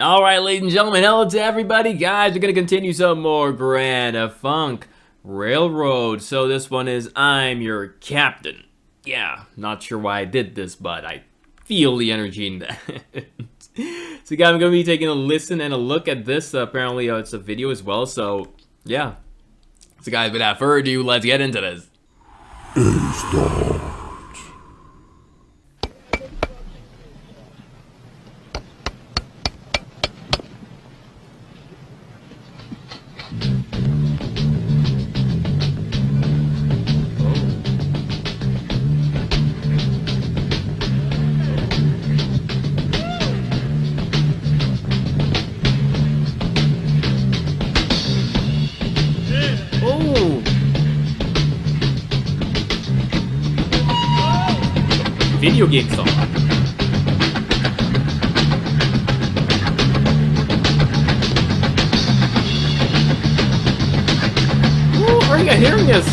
Alright, ladies and gentlemen, hello to everybody. Guys, we're gonna continue some more Grand Funk Railroad. So this one is I'm Your Captain. Yeah, not sure why I did this, but I feel the energy in that. So guys, I'm gonna be taking a listen and a look at this. Apparently it's a video as well, so yeah. So guys, without further ado, let's get into this. Video game song. Ooh, are you hearing this?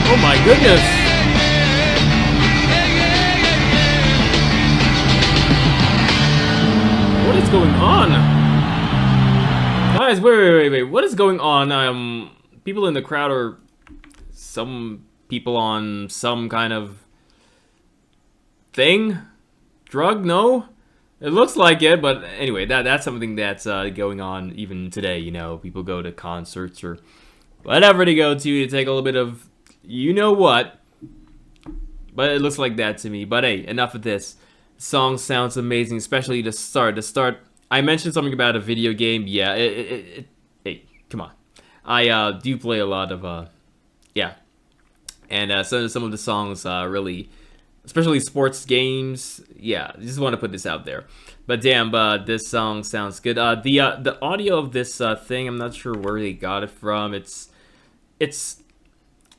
Oh my goodness! What is going on? Guys, wait. What is going on? People in the crowd are some people on some kind of thing? Drug? No? It looks like it, but anyway, that's something that's going on even today, you know. People go to concerts or whatever they go to take a little bit of you know what, but it looks like that to me. But hey, enough of this. The song sounds amazing, especially the start. I mentioned something about a video game. Yeah, hey, come on. I do play a lot of yeah, and some of the songs really, especially sports games. Yeah, I just want to put this out there. But damn, this song sounds good. The audio of this thing, I'm not sure where they got it from. It's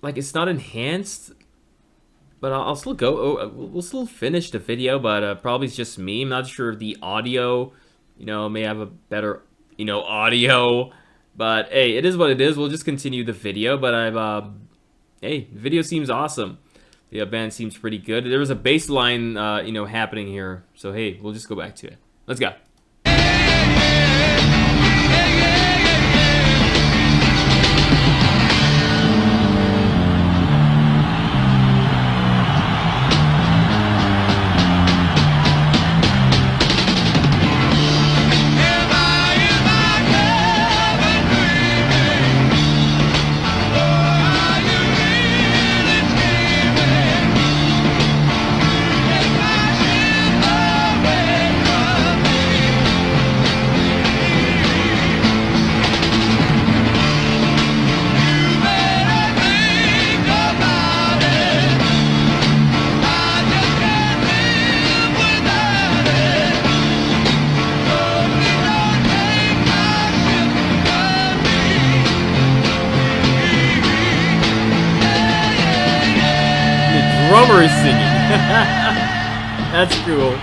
like it's not enhanced, but I'll still go. We'll still finish the video, but probably it's just me. I'm not sure if the audio, you know, may have a better, you know, audio. But hey, it is what it is. We'll just continue the video. But hey, the video seems awesome. The band seems pretty good. There was a bass line, you know, happening here. So hey, we'll just go back to it. Let's go. drummer singing. That's cool.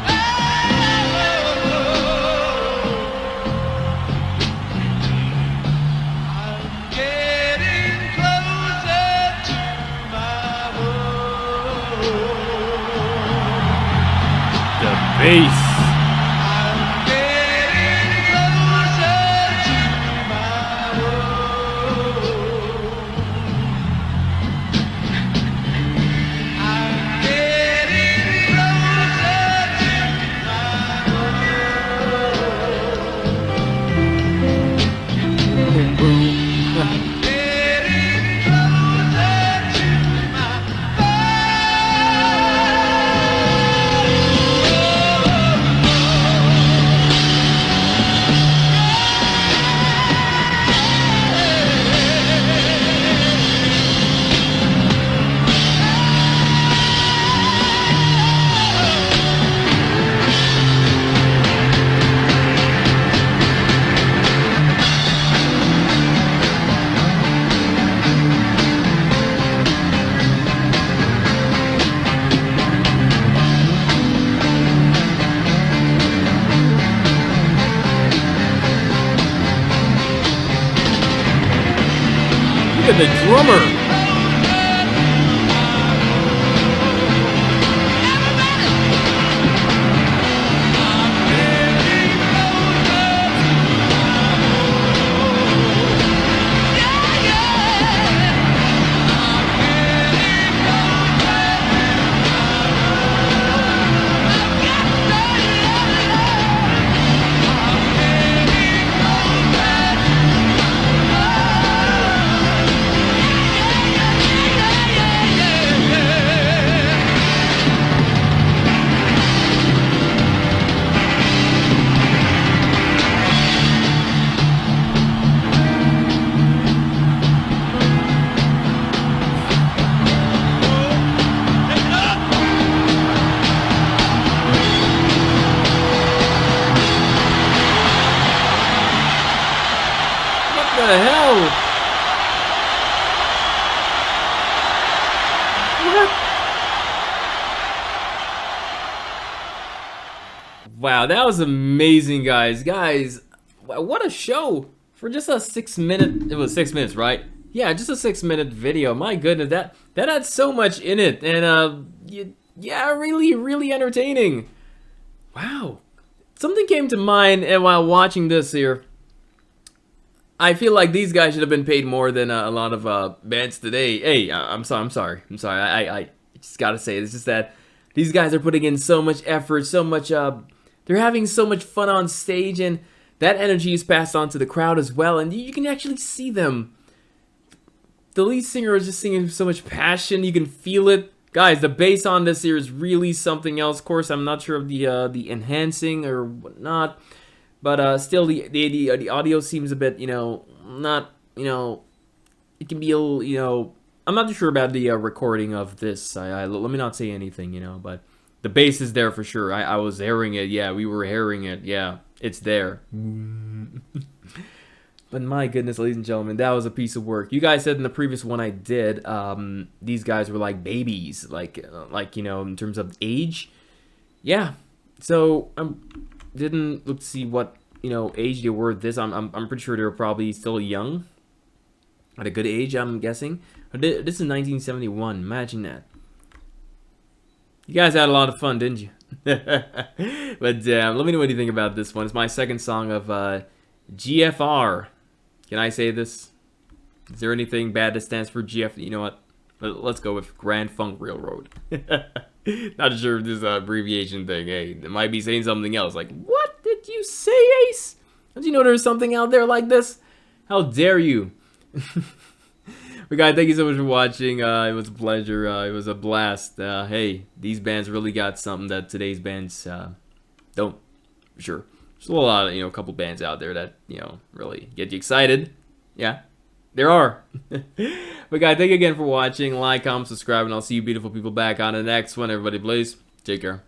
The bass. Look at the drummer. What the hell? What? Wow, that was amazing, guys. Guys, what a show for just a 6 minute. It was 6 minutes, right? Yeah, just a 6 minute video. My goodness, that had so much in it, and yeah, really entertaining. Wow, something came to mind while watching this here. I feel like these guys should have been paid more than a lot of bands today. Hey, I'm sorry. I just gotta say, it's just that these guys are putting in so much effort, so much. They're having so much fun on stage, and that energy is passed on to the crowd as well. And you can actually see them. The lead singer is just singing with so much passion. You can feel it, guys. The bass on this here is really something else. Of course, I'm not sure of the enhancing or whatnot. But still, the audio seems a bit, not, it can be a little, I'm not too sure about the recording of this. Let me not say anything, but the bass is there for sure. I was hearing it. Yeah, we were hearing it. Yeah, it's there. But my goodness, ladies and gentlemen, that was a piece of work. You guys said in the previous one I did, these guys were like babies, like in terms of age. Yeah, so didn't look to see what age they were. I'm pretty sure they were probably still young, at a good age, I'm guessing. This is 1971. Imagine that. You guys had a lot of fun, didn't you? But let me know what you think about this one. It's my second song of GFR. Can I say this? Is there anything bad that stands for GF? You know what? Let's go with Grand Funk Railroad. Not sure if this is an abbreviation thing. Hey, it might be saying something else. Like, what did you say, Ace? Don't you know there's something out there like this? How dare you? But guys, thank you so much for watching. It was a pleasure. It was a blast. Hey, these bands really got something that today's bands don't. For sure. There's a lot of, a couple bands out there that, really get you excited. Yeah. There are. But guys, thank you again for watching. Like, comment, subscribe, and I'll see you beautiful people back on the next one. Everybody, please take care.